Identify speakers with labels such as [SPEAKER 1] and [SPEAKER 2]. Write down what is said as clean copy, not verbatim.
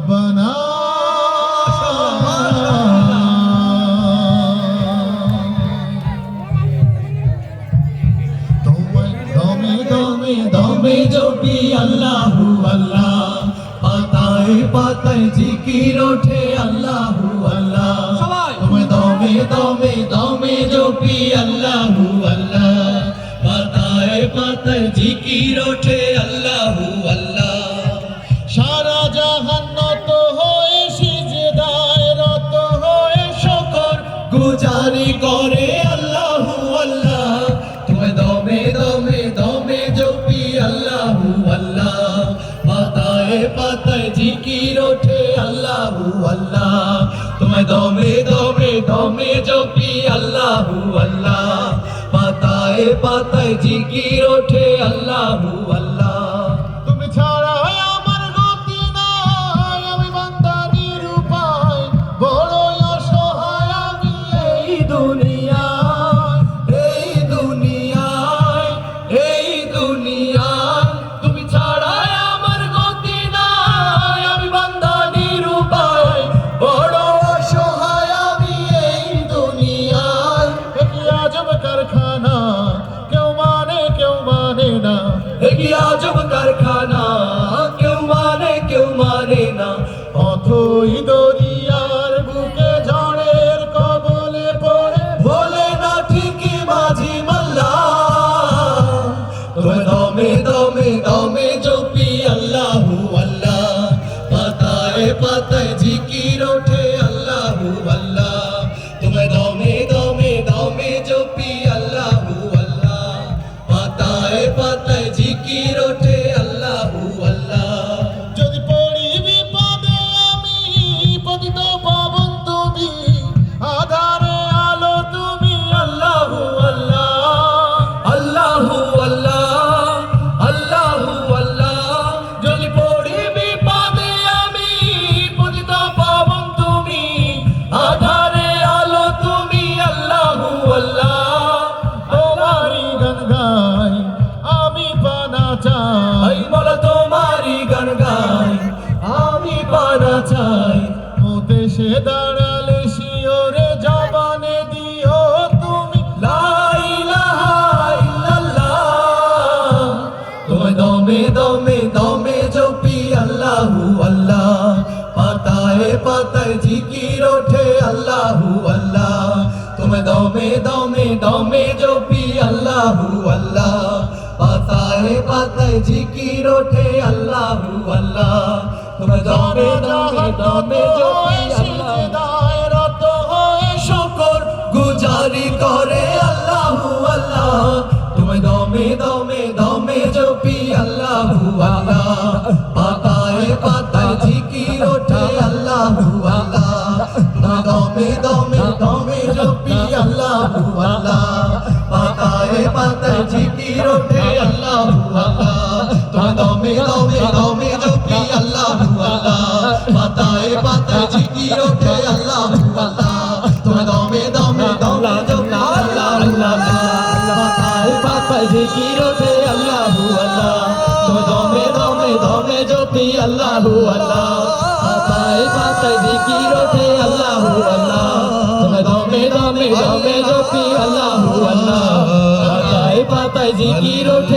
[SPEAKER 1] রব্বানা
[SPEAKER 2] দমে জপি আল্লাহু আল্লাহ, পাতায় পাতায় জিকির ওঠে আল্লাহু আল্লাহ। তোমায় দমে দমে দমে জপি আল্লাহু আল্লাহ, পাতায় পাতায় জিকির ওঠে আল্লাহু আল্লাহ।
[SPEAKER 1] সারা জাহান নত হয়ে সিজদায় রত হয়ে শুকর
[SPEAKER 2] গুজারি করে আল্লাহু আল্লাহ, তোমায় দমে দমে দমে জপি আল্লাহু আল্লাহ, পাতায় পাতায় জিকির ওঠে আল্লাহু আল্লাহ। তোমায় দমে দমে দমে জপি আল্লাহু আল্লাহ, পাতায় পাতায় জিকির ওঠে আল্লাহু আল্লাহ।
[SPEAKER 1] তুমি ছাড়া আমার গতি নাই, আমি বান্দা নিরুপায়, বড়ই অসহায় আমি
[SPEAKER 2] এই দুনিয়ায় এই দুনিয়ায় এই দুনিয়ায়, তুমি ছাড়া আমার গতি নাই, আমি বান্দা নিরুপায়, বড় অসহায় আমি এই দুনিয়ায়।
[SPEAKER 1] কি আজব কারখানা, কেউ মানে না,
[SPEAKER 2] কি আজব কারখানা, কেউ মানে না।
[SPEAKER 1] অথই দরিয়ার বুকে ঝড়ের কবলে পড়ে
[SPEAKER 2] বলে না ঠিকই মাঝি মাল্লা, তোমায় দমে দমে দমে জপি আল্লাহু আল্লাহ, পাতায় পাতায় জিকির ওঠে আল্লাহু আল্লাহ। তোমায় দমে দমে দমে জপি আল্লাহু আল্লাহ, পাতায় পাতায় জিকির ওঠে আল্লাহু আল্লাহ।
[SPEAKER 1] যদি পড়ি বিপদে আমি, পতিত পাবন তুমি, আধারে আলো তুমি আল্লাহু আল্লাহ।
[SPEAKER 2] আল্লাহু আল্লাহ আল্লাহু আল্লাহ, যদি পড়ি বিপদে আমি, পতিত পাবন তুমি, আধারে আলো তুমি আল্লাহু আল্লাহ।
[SPEAKER 1] তোমারই গান গাই আমি পানা চাই,
[SPEAKER 2] বলো তোমারই গান গাই আমি পানা চাই।
[SPEAKER 1] মোতে সে দাঁড়ালে শিওরে জবানে দিও তুমি
[SPEAKER 2] লা ইলাহা ইল্লাল্লাহ, তোমায় দমে দমে দমে জপি আল্লাহু আল্লাহ, পাতায় পাতায় জিকির ওঠে আল্লাহু আল্লাহ। তোমায় দমে দমে দমে জপি আল্লাহু আল্লাহ, পাতায় পাতায় জিকির ওঠে আল্লাহু আল্লাহ। তোমায় দমে দমে দমে জপি
[SPEAKER 1] সিজদায় রত হয়ে
[SPEAKER 2] শুকর গুজারি করে আল্লাহু আল্লাহ। তোমায় দমে দমে দমে জপি আল্লাহু আল্লাহ, পাতায় পাতায় জিকির ওঠে আল্লাহু আল্লাহ। তোমায় দমে দমে দমে জপি আল্লাহু আল্লাহ, পাতায় পাতায় জিকির ওঠে আল্লাহু আল্লাহ। তোমায় দমে দমে দমে জপি আল্লাহু আল্লাহ, পাতায় পাতায় জিকির ওঠে আল্লাহু আল্লাহ। তোমায় দমে দমে দমে জপি আল্লাহু আল্লাহ, পাতায় পাতায় জিকির ওঠে আল্লাহু আল্লাহ। তোমায় দমে দমে দমে জপি আল্লাহু আল্লাহ, পাতায় পাতায় জিকির ওঠে আল্লাহু আল্লাহ। তোমায় দমে দমে দমে জপি আল্লাহু আল্লাহ, পাতায় পাতায় জিকির ওঠে